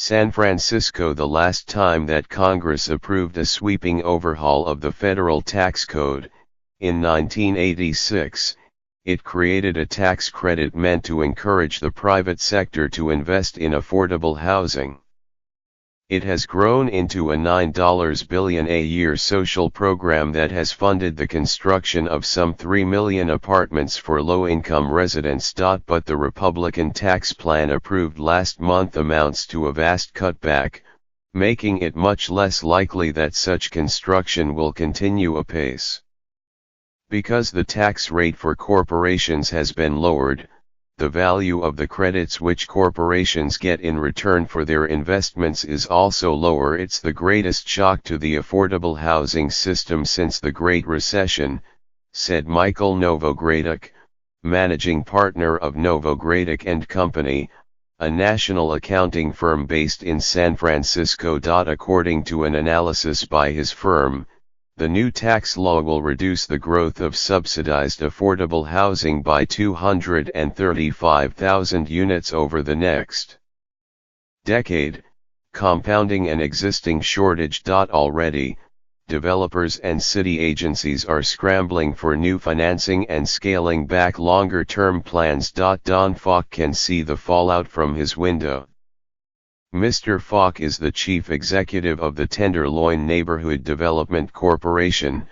San Francisco. The last time that Congress approved a sweeping overhaul of the federal tax code, in 1986, it created a tax credit meant to encourage the private sector to invest in affordable housing. It has grown into a $9 billion a year social program that has funded the construction of some 3 million apartments for low-income residents. But the Republican tax plan approved last month amounts to a vast cutback, making it much less likely that such construction will continue apace. Because the tax rate for corporations has been lowered, the value of the credits which corporations get in return for their investments is also lower. It's the greatest shock to the affordable housing system since the Great Recession, said Michael Novogradac, managing partner of Novogradac and Company, a national accounting firm based in San Francisco. According to an analysis by his firm, the new tax law will reduce the growth of subsidized affordable housing by 235,000 units over the next decade, compounding an existing shortage. Already, developers and city agencies are scrambling for new financing and scaling back longer-term plans. Don Falk can see the fallout from his window. Mr. Falk is the chief executive of the Tenderloin Neighborhood Development Corporation,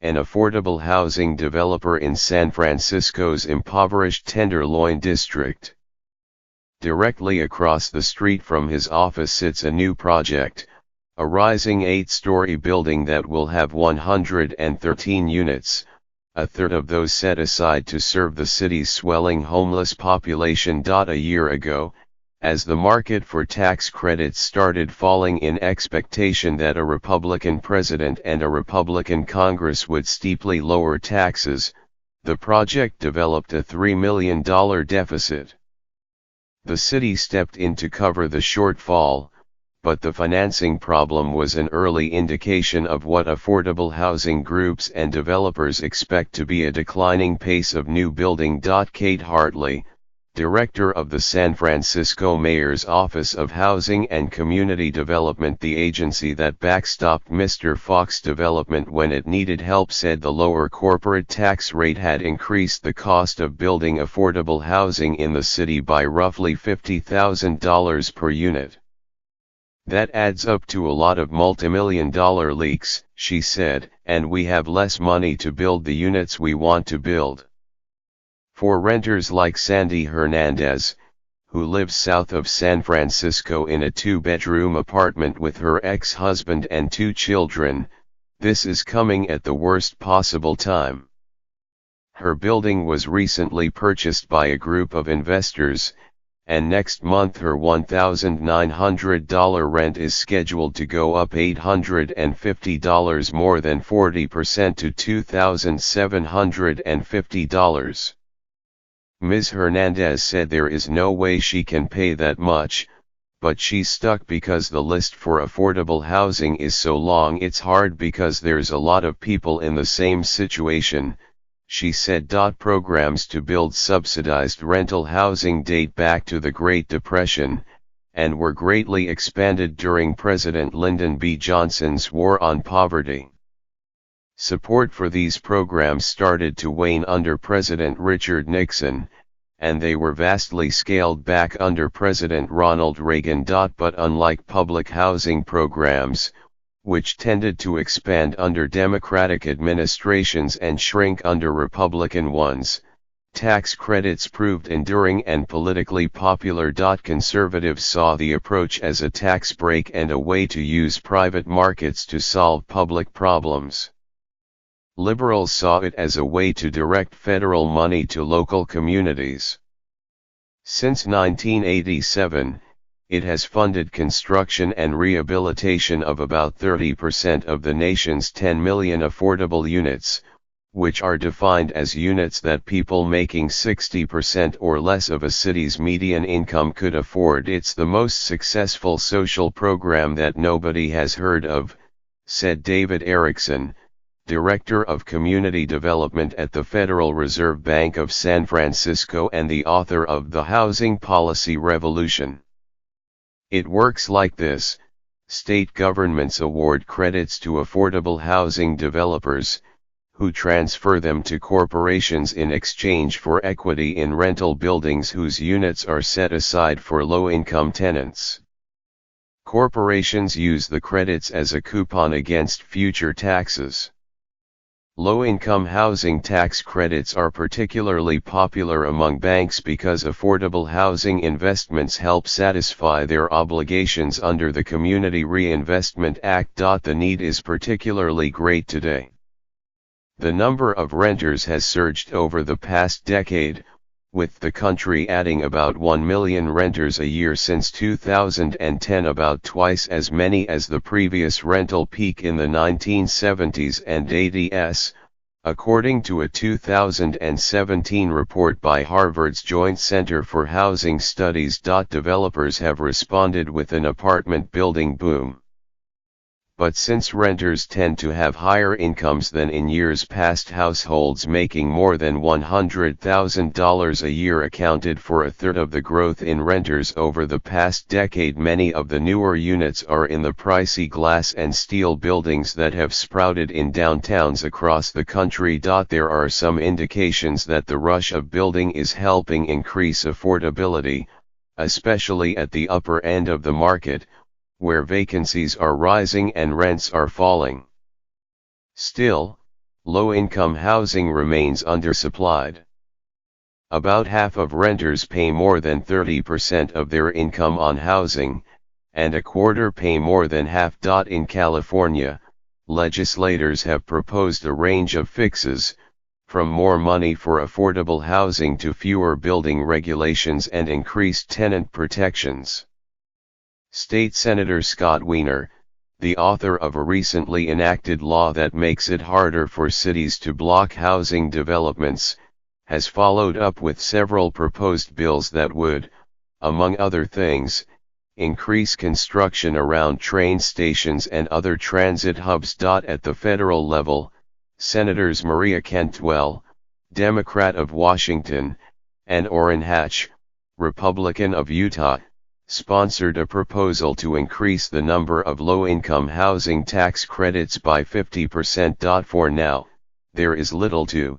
an affordable housing developer in San Francisco's impoverished Tenderloin district. Directly across the street from his office sits a new project, a rising 8-story building that will have 113 units, a third of those set aside to serve the city's swelling homeless population. A year ago, as the market for tax credits started falling in expectation that a Republican president and a Republican Congress would steeply lower taxes, the project developed a $3 million deficit. The city stepped in to cover the shortfall, but the financing problem was an early indication of what affordable housing groups and developers expect to be a declining pace of new building. Kate Hartley, director of the San Francisco Mayor's Office of Housing and Community Development, the agency that backstopped Mr. Falk's development when it needed help, said the lower corporate tax rate had increased the cost of building affordable housing in the city by roughly $50,000 per unit. That adds up to a lot of multimillion-dollar leaks, she said, and we have less money to build the units we want to build. For renters like Sandy Hernandez, who lives south of San Francisco in a 2-bedroom apartment with her ex-husband and 2 children, this is coming at the worst possible time. Her building was recently purchased by a group of investors, and next month her $1,900 rent is scheduled to go up $850, more than 40%, to $2,750. Ms. Hernandez said there is no way she can pay that much, but she's stuck because the list for affordable housing is so long. It's hard because there's a lot of people in the same situation, she said. Programs to build subsidized rental housing date back to the Great Depression, and were greatly expanded during President Lyndon B. Johnson's War on Poverty. Support for these programs started to wane under President Richard Nixon, and they were vastly scaled back under President Ronald Reagan. But unlike public housing programs, which tended to expand under Democratic administrations and shrink under Republican ones, tax credits proved enduring and politically popular. Conservatives saw the approach as a tax break and a way to use private markets to solve public problems. Liberals saw it as a way to direct federal money to local communities. Since 1987, it has funded construction and rehabilitation of about 30% of the nation's 10 million affordable units, which are defined as units that people making 60% or less of a city's median income could afford. It's the most successful social program that nobody has heard of, said David Erickson, Director of Community Development at the Federal Reserve Bank of San Francisco and the author of The Housing Policy Revolution. It works like this: state governments award credits to affordable housing developers, who transfer them to corporations in exchange for equity in rental buildings whose units are set aside for low-income tenants. Corporations use the credits as a coupon against future taxes. Low-income housing tax credits are particularly popular among banks because affordable housing investments help satisfy their obligations under the Community Reinvestment Act. The need is particularly great today. The number of renters has surged over the past decade, with the country adding about 1 million renters a year since 2010, about twice as many as the previous rental peak in the 1970s and 80s, according to a 2017 report by Harvard's Joint Center for Housing Studies. Developers have responded with an apartment building boom. But since renters tend to have higher incomes than in years past, households making more than $100,000 a year accounted for a third of the growth in renters over the past decade. Many of the newer units are in the pricey glass and steel buildings that have sprouted in downtowns across the country. There are some indications that the rush of building is helping increase affordability, especially at the upper end of the market, where vacancies are rising and rents are falling. Still, low-income housing remains undersupplied. About half of renters pay more than 30% of their income on housing, and a quarter pay more than half. In California, legislators have proposed a range of fixes, from more money for affordable housing to fewer building regulations and increased tenant protections. State Senator Scott Wiener, the author of a recently enacted law that makes it harder for cities to block housing developments, has followed up with several proposed bills that would, among other things, increase construction around train stations and other transit hubs. At the federal level, Senators Maria Cantwell, Democrat of Washington, and Orrin Hatch, Republican of Utah, sponsored a proposal to increase the number of low-income housing tax credits by 50%. For now, there is little to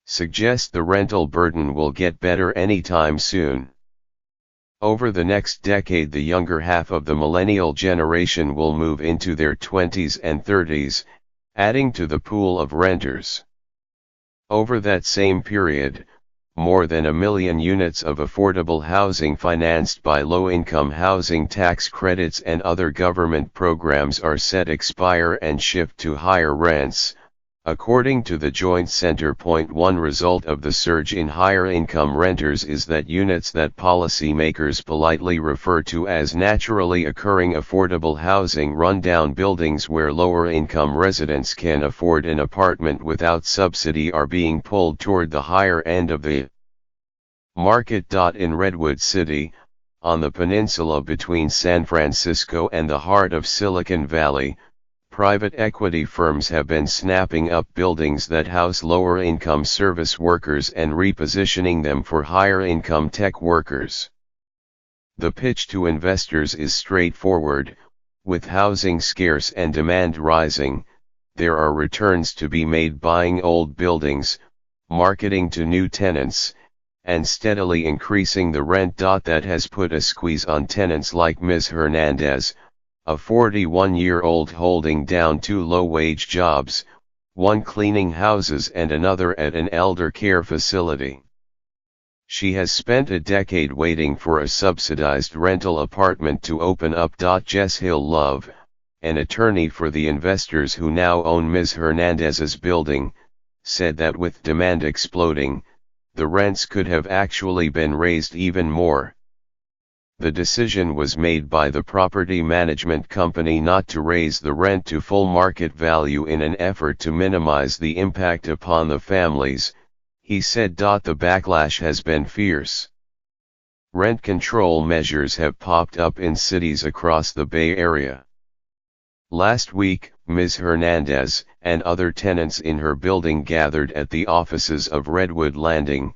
suggest the rental burden will get better anytime soon. Over the next decade, the younger half of the millennial generation will move into their 20s and 30s, adding to the pool of renters. Over that same period, more than 1 million units of affordable housing financed by low-income housing tax credits and other government programs are set to expire and shift to higher rents, according to the Joint Center. One result of the surge in higher-income renters is that units that policymakers politely refer to as naturally occurring affordable housing, rundown buildings where lower-income residents can afford an apartment without subsidy, are being pulled toward the higher end of the market. In Redwood City, on the peninsula between San Francisco and the heart of Silicon Valley, private equity firms have been snapping up buildings that house lower-income service workers and repositioning them for higher-income tech workers. The pitch to investors is straightforward: with housing scarce and demand rising, there are returns to be made buying old buildings, marketing to new tenants, and steadily increasing the rent. That has put a squeeze on tenants like Ms. Hernandez, a 41-year-old holding down 2 low-wage jobs, one cleaning houses and another at an elder care facility. She has spent a decade waiting for a subsidized rental apartment to open up. Jess Hill Love, an attorney for the investors who now own Ms. Hernandez's building, said that with demand exploding, the rents could have actually been raised even more. The decision was made by the property management company not to raise the rent to full market value in an effort to minimize the impact upon the families, he said. The backlash has been fierce. Rent control measures have popped up in cities across the Bay Area. Last week, Ms. Hernandez and other tenants in her building gathered at the offices of Redwood Landing,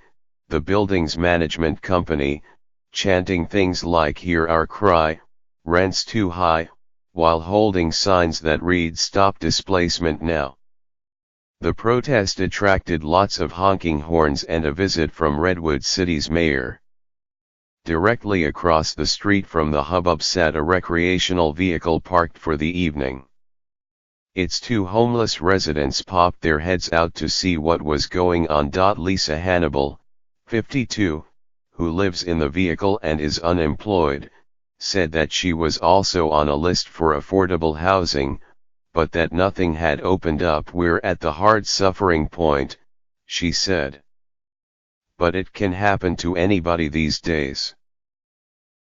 the building's management company, chanting things like "Hear our cry, rent's too high," while holding signs that read "Stop displacement now." The protest attracted lots of honking horns and a visit from Redwood City's mayor. Directly across the street from the hubbub sat a recreational vehicle parked for the evening. Its two homeless residents popped their heads out to see what was going on. Lisa Hannibal, 52, who lives in the vehicle and is unemployed, said that she was also on a list for affordable housing, but that nothing had opened up. "We're at the hard suffering point," she said. "But it can happen to anybody these days.